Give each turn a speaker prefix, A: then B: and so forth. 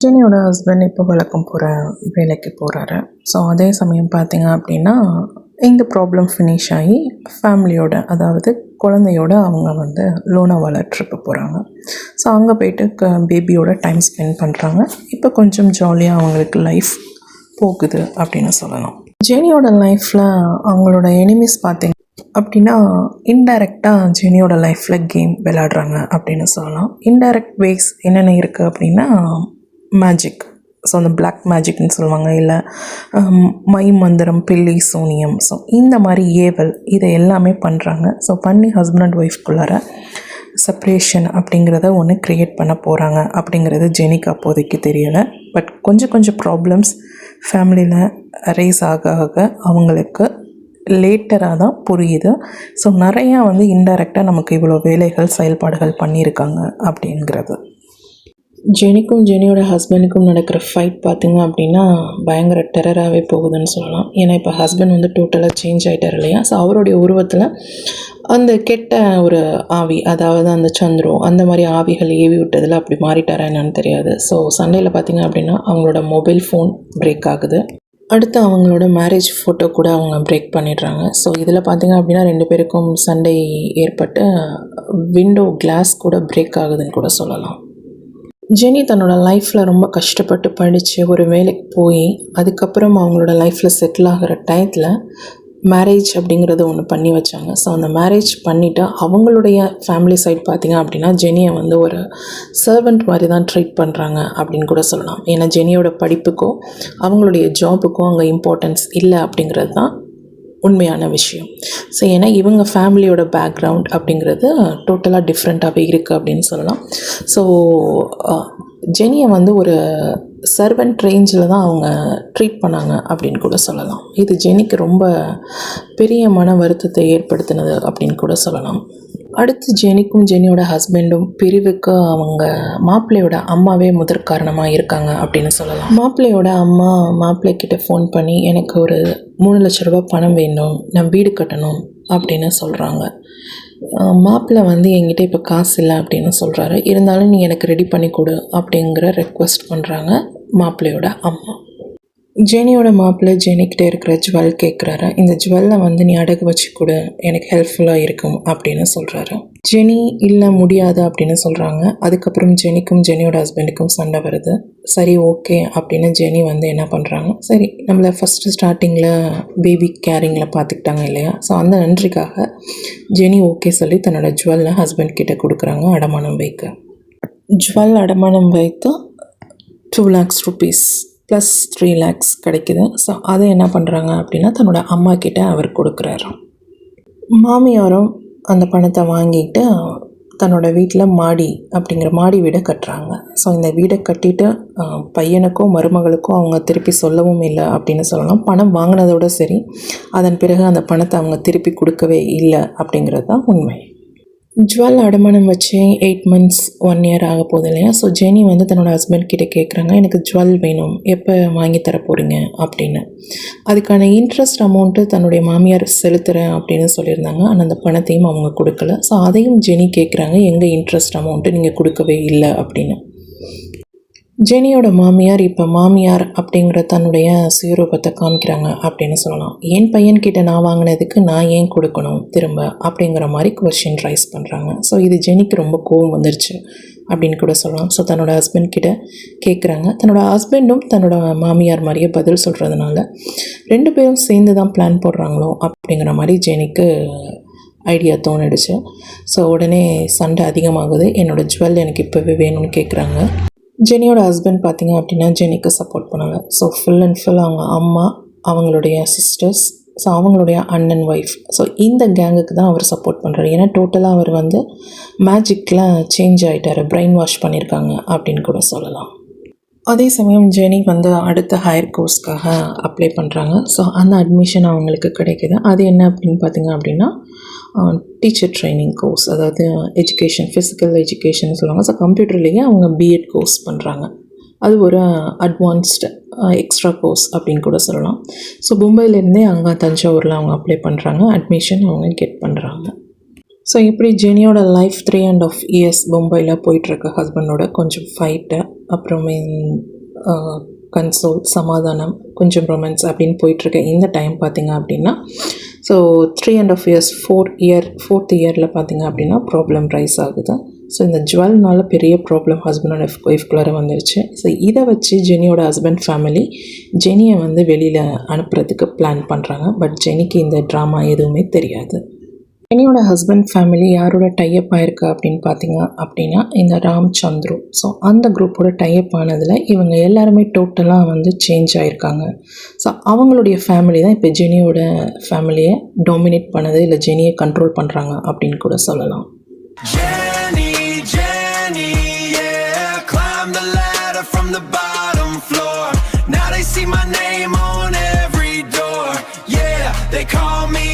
A: ஜெனியோட husband இப்போ வழக்கம் போகிற வேலைக்கு போகிறாரு. ஸோ அதே சமயம் பார்த்திங்க அப்படின்னா இந்த ப்ராப்ளம் ஃபினிஷ் ஆகி ஃபேமிலியோட, அதாவது குழந்தையோட அவங்க வந்து லோனாவாலா ட்ரிப்பு போகிறாங்க. ஸோ அங்கே போயிட்டு பேபியோட டைம் ஸ்பெண்ட் பண்ணுறாங்க. இப்போ கொஞ்சம் ஜாலியாக அவங்களுக்கு லைஃப் போகுது அப்படின்னு சொல்லலாம். ஜெனியோட லைஃப்பில் அவங்களோட எனிமீஸ் பார்த்திங்க அப்படின்னா இன்டைரக்டாக ஜெனியோட லைஃப்பில் கேம் விளையாடுறாங்க அப்படின்னு சொல்லலாம். இன்டைரக்ட் வேஸ் என்னென்ன இருக்குது அப்படின்னா மேஜிக், ஸோ அந்த பிளாக் மேஜிக்னு சொல்லுவாங்க, இல்லை மை மந்திரம், பில்லி, சூனியம், ஸோ இந்த மாதிரி ஏவல் இதை எல்லாமே பண்ணுறாங்க. ஸோ பண்ணி ஹஸ்பண்ட் அண்ட் ஒய்ஃப்குள்ளார செப்ரேஷன் அப்படிங்கிறத ஒன்று க்ரியேட் பண்ண போகிறாங்க அப்படிங்கிறது ஜெனிக்கு அப்போதைக்கு தெரியலை. பட் கொஞ்சம் கொஞ்சம் ப்ராப்ளம்ஸ் ஃபேமிலியில் ரைஸ் ஆக ஆக அவங்களுக்கு லேட்டராக தான் புரியுது. ஸோ நிறையா வந்து இன்டைரக்டாக நமக்கு இவ்வளோ வேலைகள், செயல்பாடுகள் பண்ணியிருக்காங்க அப்படிங்கிறது. ஜெனிக்கும் ஜெனியோட ஹஸ்பண்டுக்கும் நடக்கிற ஃபைட் பார்த்திங்க அப்படின்னா பயங்கர டெரராகவே போகுதுன்னு சொல்லலாம். ஏன்னா இப்போ ஹஸ்பண்ட் வந்து டோட்டலாக சேஞ்ச் ஆகிட்டார் இல்லையா. ஸோ அவருடைய உருவத்தில் அந்த கெட்ட ஒரு ஆவி, அதாவது அந்த சந்துரு அந்த மாதிரி ஆவிகள் ஏவி விட்டதில் அப்படி மாறிட்டாரா என்னன்னு தெரியாது. ஸோ சண்டேயில் பார்த்திங்க அப்படின்னா அவங்களோட மொபைல் ஃபோன் பிரேக் ஆகுது. அடுத்து அவங்களோட மேரேஜ் ஃபோட்டோ கூட அவங்க பிரேக் பண்ணிடுறாங்க. ஸோ இதில் பார்த்திங்க அப்படின்னா 2 பேருக்கும் சண்டை ஏற்பட்டு விண்டோ கிளாஸ் கூட பிரேக் ஆகுதுன்னு கூட சொல்லலாம். ஜெனி தன்னோட லைஃப்பில் ரொம்ப கஷ்டப்பட்டு படித்து ஒரு வேலைக்கு போய் அதுக்கப்புறம் அவங்களோட லைஃப்பில் செட்டில் ஆகிற டயத்தில் மேரேஜ் அப்படிங்கிறது ஒன்று பண்ணி வச்சாங்க. ஸோ அந்த மேரேஜ் பண்ணிவிட்டு அவங்களுடைய ஃபேமிலி சைட் பார்த்திங்க அப்படின்னா ஜெனியை வந்து ஒரு சர்வெண்ட் மாதிரி தான் ட்ரீட் பண்ணுறாங்க அப்படின்னு கூட சொல்லலாம். ஏன்னா ஜெனியோட படிப்புக்கோ அவங்களுடைய ஜாபுக்கோ அங்கே இம்பார்ட்டன்ஸ் இல்லை அப்படிங்கிறது தான் உண்மையான விஷயம். ஸோ ஏன்னா இவங்க ஃபேமிலியோட பேக்ரவுண்ட் அப்படிங்கிறது டோட்டலாக டிஃப்ரெண்ட்டாகவே இருக்குது அப்படின்னு சொல்லலாம். ஸோ ஜெனியை வந்து ஒரு சர்வெண்ட் ரேஞ்சில் தான் அவங்க ட்ரீட் பண்ணாங்க அப்படின்னு கூட சொல்லலாம். இது ஜெனிக்கு ரொம்ப பெரிய மன வருத்தத்தை ஏற்படுத்தினது அப்படின்னு கூட சொல்லலாம். அடுத்து ஜெனிக்கும் ஜெனியோட ஹஸ்பண்டும் பிரிவுக்கு அவங்க மாப்பிள்ளையோட அம்மாவே முதற் காரணமாக இருக்காங்க அப்படின்னு சொல்லலாம். மாப்பிள்ளையோட அம்மா மாப்பிள்ளைக்கிட்ட ஃபோன் பண்ணி எனக்கு ஒரு 3 லட்ச ரூபா பணம் வேணும், நான் வீடு கட்டணும் அப்படின்னு சொல்கிறாங்க. மாப்பிள்ளை வந்து என்கிட்ட இப்போ காசு இல்லை அப்படின்னு சொல்கிறாரு. இருந்தாலும் நீ எனக்கு ரெடி பண்ணி கொடு அப்படிங்கிற ரெக்வெஸ்ட் பண்ணுறாங்க மாப்பிள்ளையோட அம்மா. ஜெனியோட மாப்பிள்ளை ஜெனிக்கிட்ட இருக்கிற ஜுவல் கேட்குறாரு. இந்த ஜுவல்லை வந்து நீ அடகு வச்சு கொடு, எனக்கு ஹெல்ப்ஃபுல்லாக இருக்கும் அப்படின்னு சொல்கிறாரு. ஜெனி இல்லை முடியாது அப்படின்னு சொல்கிறாங்க. அதுக்கப்புறம் ஜெனிக்கும் ஜெனியோட ஹஸ்பண்டுக்கும் சண்டை வருது. சரி ஓகே அப்படின்னு ஜெனி வந்து என்ன பண்ணுறாங்க, சரி நம்மளை ஃபஸ்ட்டு ஸ்டார்டிங்கில் பேபி கேரிங்கில் பார்த்துக்கிட்டாங்க இல்லையா. ஸோ அந்த நன்றிக்காக ஜெனி ஓகே சொல்லி தன்னோட ஜுவல்லை ஹஸ்பண்ட் கிட்டே கொடுக்குறாங்க அடமானம் வைக்க. ஜுவல் அடமானம் வைத்து 2 lakhs rupees ப்ளஸ் 3 lakhs கிடைக்குது. ஸோ அதை என்ன பண்ணுறாங்க அப்படின்னா தன்னோட அம்மா கிட்டே அவர் கொடுக்குறாரு. மாமியாரும் அந்த பணத்தை வாங்கிட்டு தன்னோட வீட்டில் மாடி அப்படிங்கிற மாடி வீடை கட்டுறாங்க. ஸோ இந்த வீடை கட்டிட்டு பையனுக்கும் மருமகளுக்கும் அவங்க திருப்பி சொல்லவும் இல்லை அப்படின்னு சொல்லலாம். பணம் வாங்கினதோட சரி, அதன் பிறகு அந்த பணத்தை அவங்க திருப்பி கொடுக்கவே இல்லை அப்படிங்கிறது தான் உண்மை. ஜுவல் அடமானம் வச்சு 8 months 1 year ஆக போகுது இல்லையா. ஸோ ஜெனி வந்து தன்னோட ஹஸ்பண்ட் கிட்டே கேட்குறாங்க, எனக்கு ஜுவல் வேணும், எப்போ வாங்கி தர போகிறீங்க அப்படின்னு. அதுக்கான இன்ட்ரெஸ்ட் அமௌண்ட்டு தன்னுடைய மாமியார் செலுத்துகிறேன் அப்படின்னு சொல்லியிருந்தாங்க. ஆனால் அந்த பணத்தையும் அவங்க கொடுக்கல. ஸோ அதையும் ஜெனி கேட்குறாங்க, எங்கள் இன்ட்ரெஸ்ட் அமௌண்ட்டு நீங்கள் கொடுக்கவே இல்லை அப்படின்னு. ஜெனியோட மாமியார் இப்போ மாமியார் அப்படிங்கிற தன்னுடைய சுயரூபத்தை காமிக்கிறாங்க அப்படின்னு சொல்லலாம். என் பையன்கிட்ட நான் வாங்கினதுக்கு நான் ஏன் கொடுக்கணும் திரும்ப அப்படிங்கிற மாதிரி கொஸ்டின் ரைஸ் பண்ணுறாங்க. ஸோ இது ஜெனிக்கு ரொம்ப கோவம் வந்துருச்சு அப்படின்னு கூட சொல்லலாம். ஸோ தன்னோட ஹஸ்பண்ட் கிட்ட கேட்குறாங்க. தன்னோட ஹஸ்பண்டும் தன்னோட மாமியார் மாதிரியே பதில் சொல்கிறதுனால 2 பேரும் சேர்ந்து தான் பிளான் போடுறாங்களோ அப்படிங்கிற மாதிரி ஜெனிக்கு ஐடியா தோணிடுச்சு. ஸோ உடனே சண்டை அதிகமாகுது. என்னோடய ஜுவல் எனக்கு இப்போவே வேணும்னு கேட்குறாங்க. ஜெனியோட ஹஸ்பண்ட் பார்த்திங்க அப்படின்னா ஜெனிக்கு சப்போர்ட் பண்ணாங்க. ஸோ ஃபுல் அண்ட் ஃபுல் அவங்க அம்மா, அவங்களுடைய சிஸ்டர்ஸ், ஸோ அவங்களுடைய அண்ணன் ஒய்ஃப், ஸோ இந்த கேங்குக்கு தான் அவர் சப்போர்ட் பண்ணுறாரு. ஏன்னா டோட்டலாக அவர் வந்து மேஜிக்கில் சேஞ்ச் ஆகிட்டார், பிரெயின் வாஷ் பண்ணியிருக்காங்க அப்படின்னு கூட சொல்லலாம். அதே சமயம் ஜெனி வந்து அடுத்த ஹையர் கோர்ஸ்க்காக அப்ளை பண்ணுறாங்க. ஸோ அந்த அட்மிஷன் அவங்களுக்கு கிடைக்கிது. அது என்ன அப்படின்னு பார்த்திங்க அப்படின்னா டீச்சர் ட்ரைனிங் கோர்ஸ், அதாவது எஜுகேஷன், ஃபிசிக்கல் எஜுகேஷன் சொல்லுவாங்க. ஸோ கம்ப்யூட்டர்லேயே அவங்க பிஎட் கோர்ஸ் பண்ணுறாங்க. அது ஒரு அட்வான்ஸ்டு எக்ஸ்ட்ரா கோர்ஸ் அப்படின்னு கூட சொல்லலாம். ஸோ மும்பையிலேருந்தே அங்கே தஞ்சாவூரில் அவங்க அப்ளை பண்ணுறாங்க. அட்மிஷன் அவங்க கெட் பண்ணுறாங்க. ஸோ இப்படி ஜெனியோட லைஃப் 3.5 years மும்பையில் போயிட்டுருக்கு. ஹஸ்பண்டோட கொஞ்சம் ஃபைட்டு, அப்புறமே கன்சோல், சமாதானம், கொஞ்சம் ரொமான்ஸ் அப்படின்னு போயிட்டுருக்கு. இந்த டைம் பார்த்திங்க அப்படின்னா ஸோ 3.5 years, ஃபோர்த் இயரில் பார்த்திங்க அப்படின்னா ப்ராப்ளம் ரைஸ் ஆகுது. ஸோ இந்த ஜுவல்னால பெரிய ப்ராப்ளம் ஹஸ்பண்ட் அண்ட் ஒய்ஃப்குள்ளார வந்துருச்சு. ஸோ இதை வச்சு ஜெனியோட ஹஸ்பண்ட் ஃபேமிலி ஜெனியை வந்து வெளியில் அனுப்புறதுக்கு பிளான் பண்ணுறாங்க. பட் ஜெனிக்கு இந்த ட்ராமா எதுவுமே தெரியாது. ஜெனியோட ஹஸ்பண்ட் ஃபேமிலி யாரோட டைப் ஆயிருக்கு அப்படின்னு பார்த்தீங்க அப்படின்னா இந்த ராம்சந்துரு. ஸோ அந்த குரூப்போட டைப் ஆனதில் இவங்க எல்லாருமே டோட்டலாக வந்து சேஞ்ச் ஆகிருக்காங்க. ஸோ அவங்களுடைய ஃபேமிலி தான் இப்போ ஜெனியோட ஃபேமிலியை டாமினேட் பண்ணது, இல்லை ஜெனியை கண்ட்ரோல் பண்ணுறாங்க அப்படின்னு கூட சொல்லலாம்.
B: Jenny, yeah, climb the ladder from the bottom floor. Now they see my name on every door. Yeah, they call me